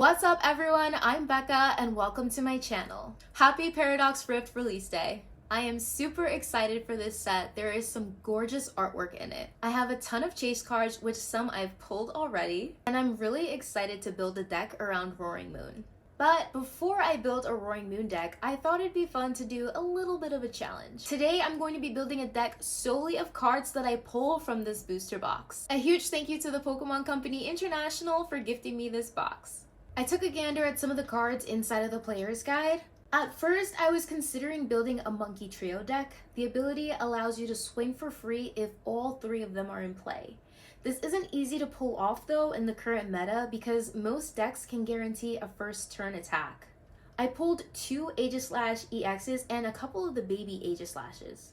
What's up everyone, I'm Becca and welcome to my channel. Happy Paradox Rift release day. I am super excited for this set. There is some gorgeous artwork in it. I have a ton of chase cards, which some I've pulled already, and I'm really excited to build a deck around Roaring Moon. But before I build a Roaring Moon deck, I thought it'd be fun to do a little bit of a challenge. Today, I'm going to be building a deck solely of cards that I pull from this booster box. A huge thank you to the Pokemon Company International for gifting me this box. I took a gander at some of the cards inside of the player's guide. At first, I was considering building a Monkey Trio deck. The ability allows you to swing for free if all three of them are in play. This isn't easy to pull off though in the current meta because most decks can guarantee a first turn attack. I pulled 2 Aegislash EXs and a couple of the baby Aegislashes.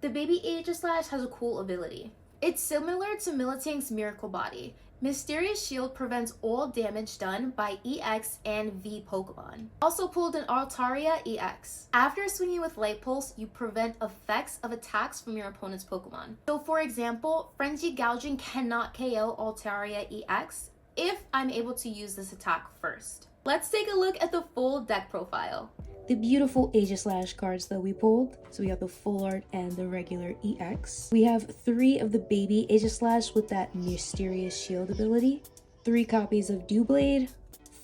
The baby Aegislash has a cool ability. It's similar to Militank's Miracle Body. Mysterious Shield prevents all damage done by EX and V Pokemon. Also pulled an Altaria EX. After swinging with Light Pulse, you prevent effects of attacks from your opponent's Pokemon. So for example, Frenzy Gouging cannot KO Altaria EX if I'm able to use this attack first. Let's take a look at the full deck profile. The beautiful Aegislash cards that we pulled. So we have the full art and the regular EX. We have 3 of the baby Aegislash with that Mysterious Shield ability, 3 copies of Dewblade,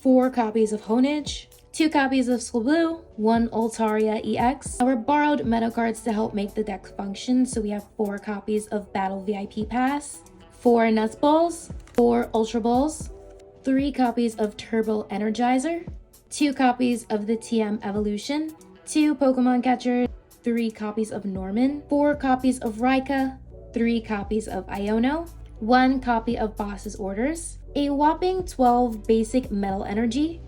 4 copies of Honedge, 2 copies of Swablu, 1 Altaria EX. Our borrowed meta cards to help make the deck function. So we have 4 copies of Battle VIP Pass, 4 Nuts Balls, 4 Ultra Balls, 3 copies of Turbo Energizer, 2 copies of the TM Evolution, 2 Pokemon Catchers, 3 copies of Norman, 4 copies of Raikou, 3 copies of Iono, 1 copy of Boss's Orders, a whopping 12 basic Metal Energy,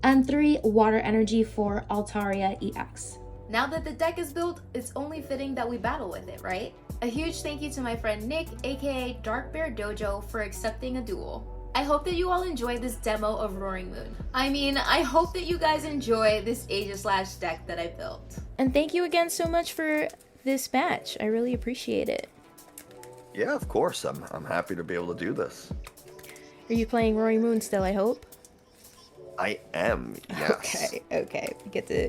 and 3 Water Energy for Altaria EX. Now that the deck is built, it's only fitting that we battle with it, right? A huge thank you to my friend Nick, aka Dark Bear Dojo, for accepting a duel. I hope that you all enjoyed this demo of Roaring Moon. I hope that you guys enjoy this Aegislash deck that I built. And thank you again so much for this match. I really appreciate it. Yeah, of course. I'm happy to be able to do this. Are you playing Roaring Moon still, I hope? I am, yes. Okay.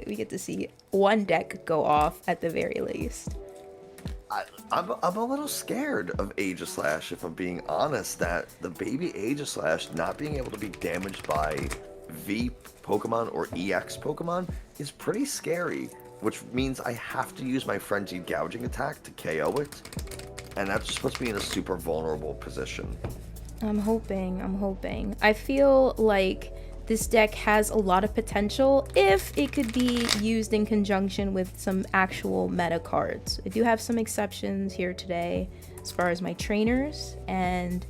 We get to see one deck go off at the very least. I'm a little scared of Aegislash, if I'm being honest, that the baby Aegislash not being able to be damaged by V Pokemon or EX Pokemon is pretty scary, which means I have to use my Frenzied Gouging attack to KO it, and that just puts me in a super vulnerable position. I'm hoping. I feel like this deck has a lot of potential if it could be used in conjunction with some actual meta cards. I do have some exceptions here today as far as my trainers, and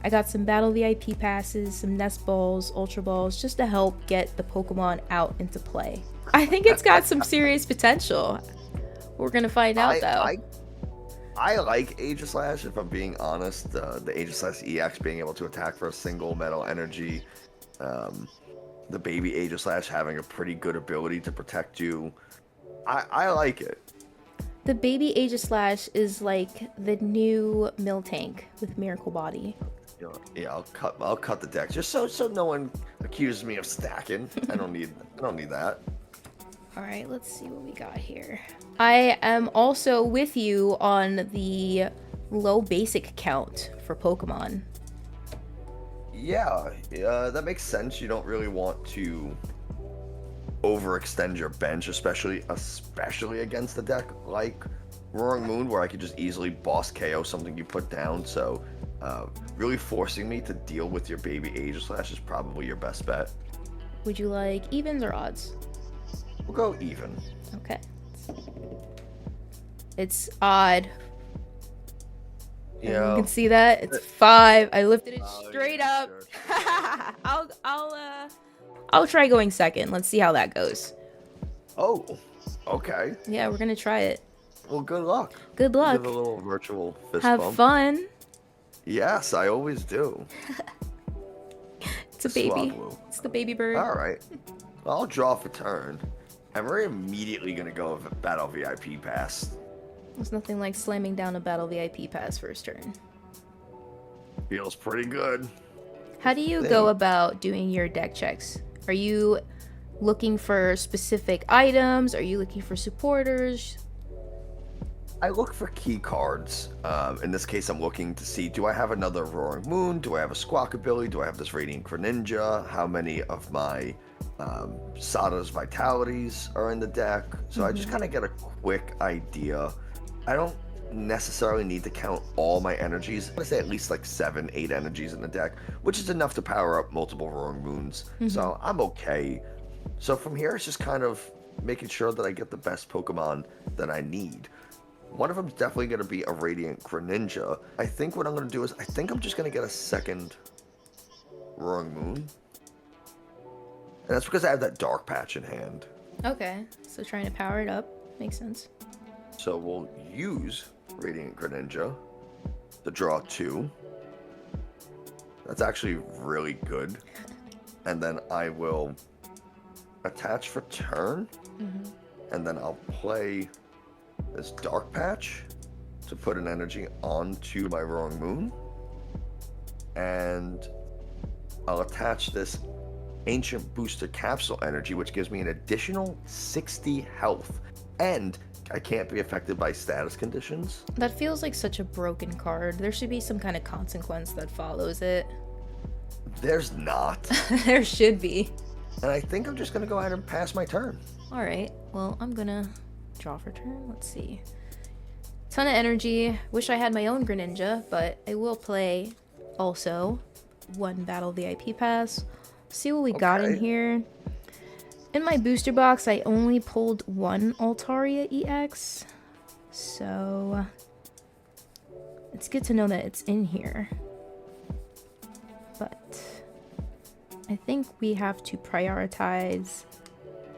I got some Battle VIP passes, some Nest Balls, Ultra Balls, just to help get the Pokemon out into play. I think it's got some serious potential. We're gonna find out though. I like Aegislash, if I'm being honest. The Aegislash EX being able to attack for a single Metal Energy. The baby Aegislash having a pretty good ability to protect you. I like it. The baby Aegislash is like the new Miltank with Miracle Body. Yeah, I'll cut the deck just so no one accuses me of stacking. I don't need that. All right, let's see what we got here. I am also with you on the low basic count for Pokemon. Yeah, that makes sense. You don't really want to overextend your bench, especially against a deck like Roaring Moon, where I could just easily boss KO something you put down. So, really forcing me to deal with your baby Aegislash is probably your best bet. Would you like evens or odds? We'll go even. Okay. It's odd. Yeah. You can see that it's 5. I lifted it straight yeah, up. Sure. I'll try going second. Let's see how that goes. Oh, okay. Yeah, we're gonna try it. Well, good luck. Good luck. Give a little virtual fist Have bump. fun. Yes, I always do. It's a baby. Swablu. It's the baby bird. All right. I'll draw for turn. And we're immediately gonna go with Battle VIP Pass. There's nothing like slamming down a Battle VIP pass first turn. Feels pretty good. How do you go about doing your deck checks? Are you looking for specific items? Are you looking for supporters? I look for key cards. In this case, I'm looking to see, do I have another Roaring Moon? Do I have a Squawk ability? Do I have this Radiant Greninja? How many of my Sada's Vitalities are in the deck? So I just kind of get a quick idea. I don't necessarily need to count all my energies. I say at least like 7, 8 energies in the deck, which is enough to power up multiple Roaring Moons. So I'm okay. So from here, it's just kind of making sure that I get the best Pokemon that I need. One of them is definitely going to be a Radiant Greninja. I think what I'm going to do is, I think I'm just going to get a second Roaring Moon. And that's because I have that Dark Patch in hand. Okay, so trying to power it up. Makes sense. So we'll use Radiant Greninja to draw 2. That's actually really good. And then I will attach for turn. And then I'll play this Dark Patch to put an energy onto my Roaring Moon. And I'll attach this Ancient Booster Capsule energy, which gives me an additional 60 health. And I can't be affected by status conditions. That feels like such a broken card. There should be some kind of consequence that follows it. There's not. There should be. And I think I'm just going to go ahead and pass my turn. Alright, well, I'm gonna draw for turn. Let's see. Ton of energy. Wish I had my own Greninja, but I will play also 1 Battle VIP Pass. See what we got in here. In my booster box, I only pulled 1 Altaria EX. So it's good to know that it's in here. But I think we have to prioritize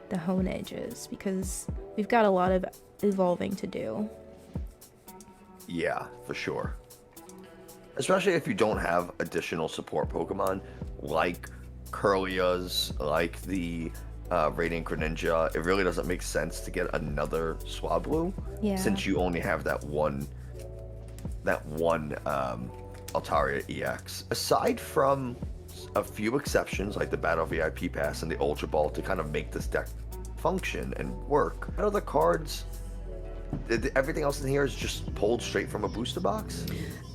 the Hone Edges because we've got a lot of evolving to do. Yeah, for sure. Especially if you don't have additional support Pokemon like Curlia's, like the Radiant Greninja. It really doesn't make sense to get another Swablu since you only have that one Altaria EX. Aside from a few exceptions like the Battle VIP Pass and the Ultra Ball to kind of make this deck function and work, what other cards? Everything else in here is just pulled straight from a booster box?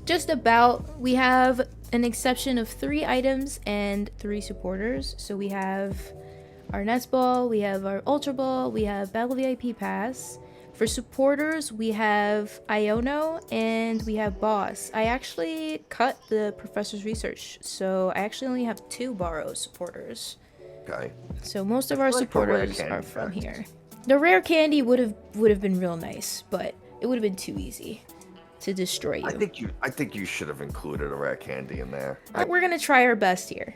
Just about. We have an exception of 3 items and 3 supporters. So we have our Nest Ball, we have our Ultra Ball, we have Battle VIP Pass. For supporters, we have Iono and we have Boss. I actually cut the professor's research, so I actually only have 2 borrow supporters. Okay. So most of our supporters are from here. The rare candy would have been real nice, but it would have been too easy to destroy you. I think you should have included a rare candy in there. We're gonna try our best here.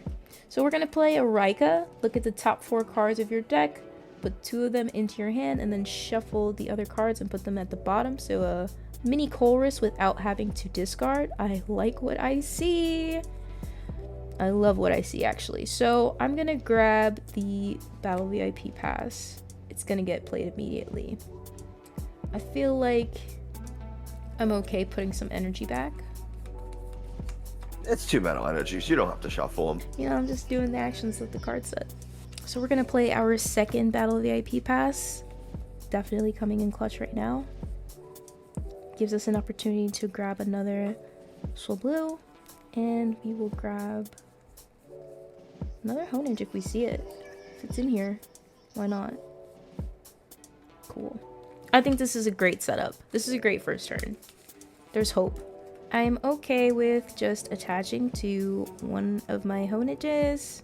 So we're gonna play a Rika. Look at the top 4 cards of your deck. Put 2 of them into your hand and then shuffle the other cards and put them at the bottom. So a mini Colress without having to discard. I like what I see. I love what I see actually. So I'm gonna grab the Battle VIP Pass. It's gonna get played immediately. I feel like I'm okay putting some energy back. It's 2 mental energies. You don't have to shuffle them. You know, I'm just doing the actions that the card said. So we're gonna play our second Battle VIP Pass. Definitely coming in clutch right now. Gives us an opportunity to grab another Swablu, and we will grab another Honedge if we see it. If it's in here, why not? Cool. I think this is a great setup. This is a great first turn. There's hope. I'm okay with just attaching to one of my Honedges.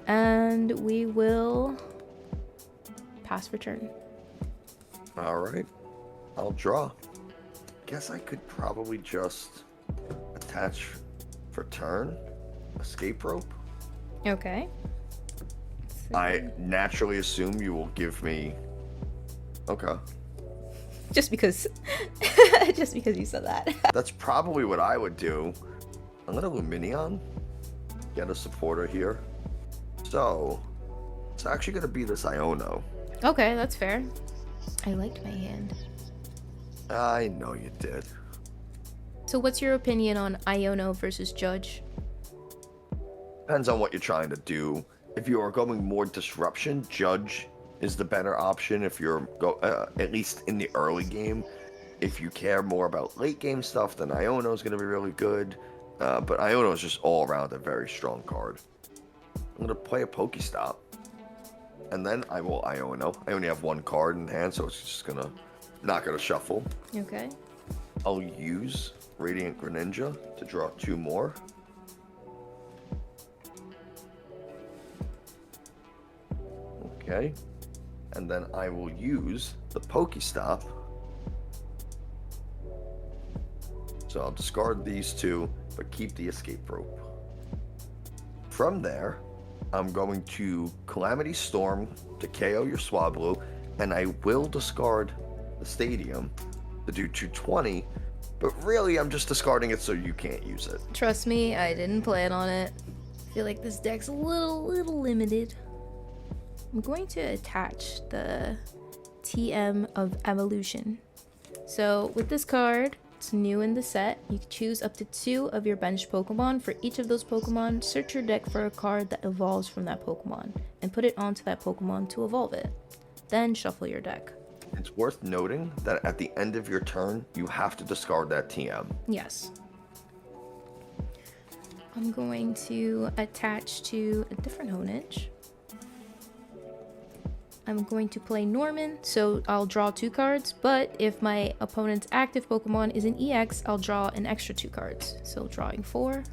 And we will pass for turn. Alright. I'll draw. Guess I could probably just attach for turn. Escape rope. Okay. I naturally assume you will give me... Okay. Just because you said that. That's probably what I would do. I'm gonna Luminion. Get a supporter here. So, it's actually gonna be this Iono. Okay, that's fair. I liked my hand. I know you did. So what's your opinion on Iono versus Judge? Depends on what you're trying to do. If you are going more disruption, Judge is the better option. If you're at least in the early game. If you care more about late game stuff, then Iono is going to be really good. But Iono is just all around a very strong card. I'm going to play a Pokestop. And then I will Iono. I only have one card in hand, so it's just not gonna shuffle. Okay. I'll use Radiant Greninja to draw 2 more. Okay. And then I will use the Pokestop. So I'll discard these 2, but keep the escape rope. From there, I'm going to Calamity Storm to KO your Swablu, and I will discard the Stadium to do 220, but really I'm just discarding it so you can't use it. Trust me, I didn't plan on it. I feel like this deck's a little limited. I'm going to attach the TM of Evolution. So with this card, it's new in the set. You can choose up to 2 of your bench Pokemon. For each of those Pokemon, search your deck for a card that evolves from that Pokemon and put it onto that Pokemon to evolve it. Then shuffle your deck. It's worth noting that at the end of your turn, you have to discard that TM. Yes. I'm going to attach to a different Honedge. I'm going to play Norman, so I'll draw 2 cards, but if my opponent's active Pokemon is an EX, I'll draw an extra 2 cards. So drawing 4.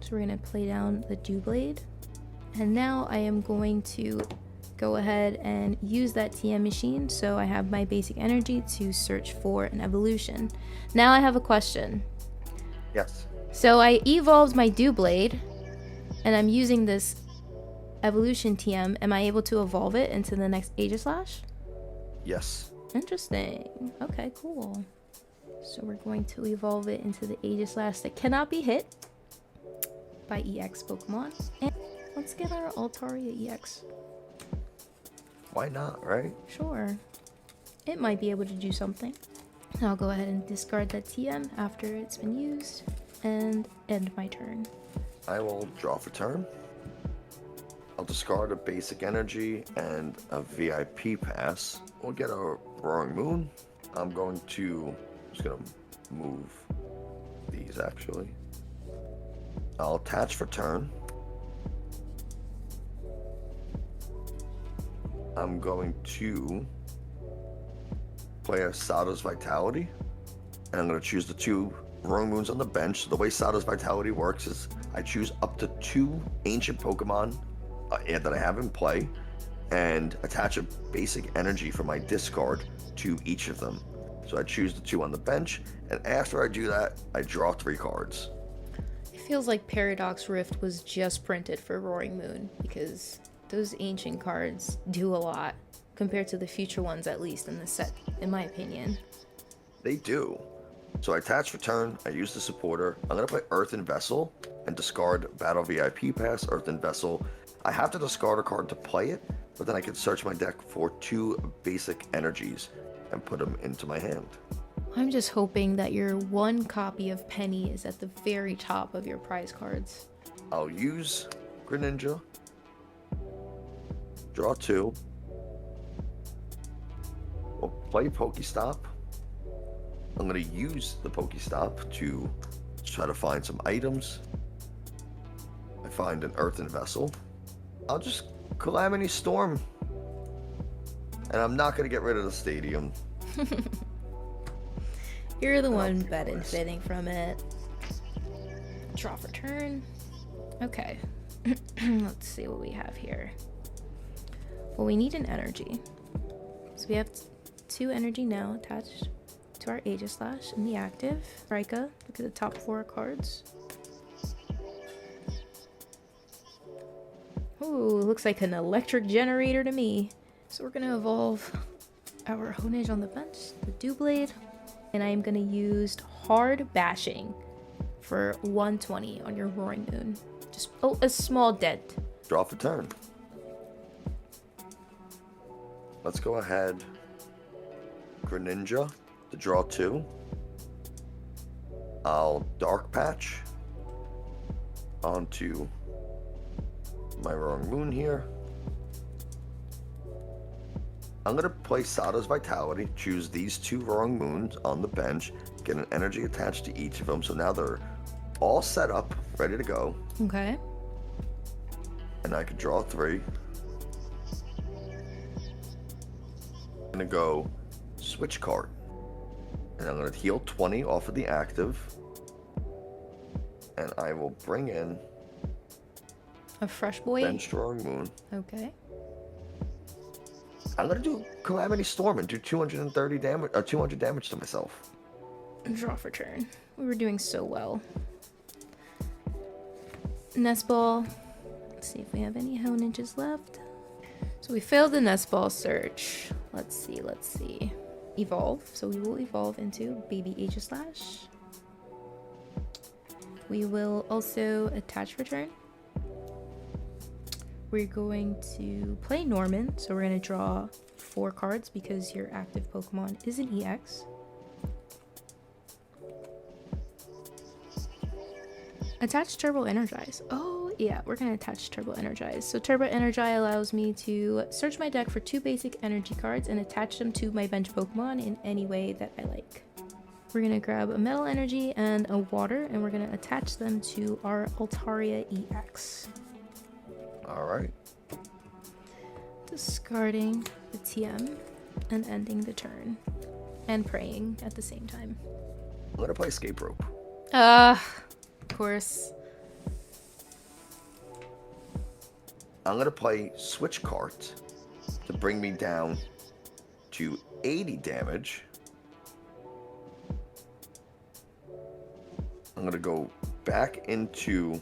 So we're going to play down the Doublade. And now I am going to go ahead and use that TM machine, so I have my basic energy to search for an evolution. Now I have a question. Yes. So I evolved my Doublade, and I'm using this evolution TM. Am I able to evolve it into the next Aegislash? Yes. Interesting. Okay, cool. So we're going to evolve it into the Aegislash that cannot be hit by EX Pokemon. And let's get our Altaria EX. Why not, right? Sure. It might be able to do something. I'll go ahead and discard that TM after it's been used and end my turn. I will draw for turn. I'll discard a basic energy and a VIP pass. We'll get a Roaring Moon. I'm just gonna move these actually. I'll attach for turn. I'm going to play a Sada's Vitality, and I'm going to choose the 2 Roaring Moons on the bench. So the way Sada's Vitality works is I choose up to 2 ancient Pokemon that I have in play, and attach a basic energy from my discard to each of them. So I choose the 2 on the bench, and after I do that, I draw 3 cards. It feels like Paradox Rift was just printed for Roaring Moon, because those ancient cards do a lot compared to the future ones, at least in the set, in my opinion. They do. So I attach for turn, I use the supporter. I'm going to play Earthen Vessel and discard Battle VIP Pass, Earthen Vessel. I have to discard a card to play it, but then I can search my deck for 2 basic energies and put them into my hand. I'm just hoping that your 1 copy of Penny is at the very top of your prize cards. I'll use Greninja. Draw 2. We'll play Pokestop. I'm going to use the Pokestop to try to find some items. I find an Earthen Vessel. I'll just Calamity Storm. And I'm not going to get rid of the Stadium. You're the one benefiting from it. Draw for turn. Okay. Let's see what we have here. Well, we need an energy. So we have 2 energy now attached to our Aegislash in the active. Rika, look at the top 4 cards. Ooh, looks like an electric generator to me. So we're gonna evolve our Honedge on the bench, the Doublade, and I am gonna use Hard Bashing for 120 on your Roaring Moon. Just a small dent. Draw for turn. Let's go ahead. Greninja to draw 2. I'll dark patch onto my wrong moon here. I'm going to play Sada's Vitality, choose these 2 wrong moons on the bench, get an energy attached to each of them, so now they're all set up, ready to go. Okay. And I can draw 3. I'm going to go switch card. And I'm going to heal 20 off of the active. And I will bring in A fresh boy. bench strong moon. Okay. I'm going to do Calamity Storm and do 230 damage, 200 damage to myself. Draw for turn. We were doing so well. Nest ball. Let's see if we have any honages left. So we failed the nest ball search. Let's see. Evolve. So we will evolve into baby Aegislash. We will also attach for turn. We're going to play Norman. So we're going to draw 4 cards because your active Pokemon is an EX. Attach Turbo Energize. Oh, yeah, we're going to attach Turbo Energize. So Turbo Energize allows me to search my deck for 2 basic energy cards and attach them to my bench Pokemon in any way that I like. We're going to grab a Metal Energy and a Water, and we're going to attach them to our Altaria EX. Alright. Discarding the TM and ending the turn. And praying at the same time. I'm going to play Escape Rope. Of course. I'm going to play Switch Cart to bring me down to 80 damage. I'm going to go back into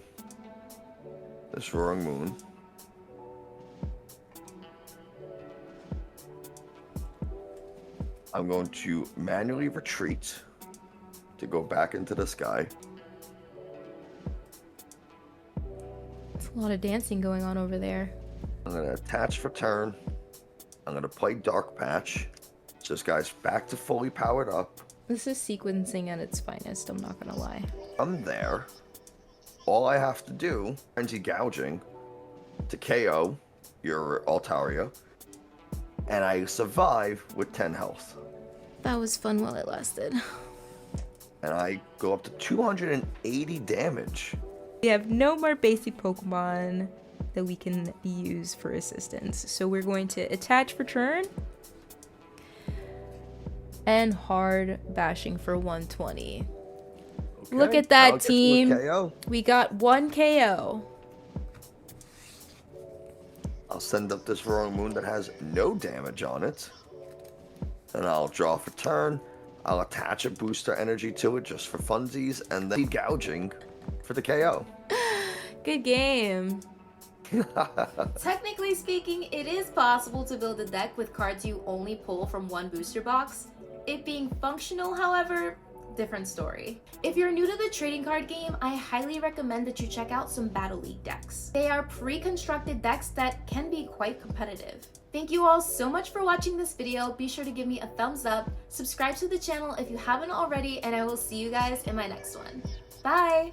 this Roaring Moon. I'm going to manually retreat to go back into the sky. It's a lot of dancing going on over there. I'm going to attach for turn. I'm going to play Dark Patch. So this guy's back to fully powered up. This is sequencing at its finest, I'm not gonna lie. I'm there. All I have to do, frenzy gouging, to KO your Altaria, and I survive with 10 health. That was fun while it lasted. And I go up to 280 damage. We have no more basic Pokemon that we can use for assistance. So we're going to attach for turn. And hard bashing for 120. Okay, Look at that, I'll get team. you a KO. We got 1 KO. I'll send up this Roaring Moon that has no damage on it. And I'll draw for turn. I'll attach a booster energy to it just for funsies, and then gouging for the KO. Good game. Technically speaking, it is possible to build a deck with cards you only pull from one booster box. It being functional, however, different story. If you're new to the trading card game, I highly recommend that you check out some Battle League decks. They are pre-constructed decks that can be quite competitive. Thank you all so much for watching this video. Be sure to give me a thumbs up, subscribe to the channel if you haven't already, and I will see you guys in my next one. Bye!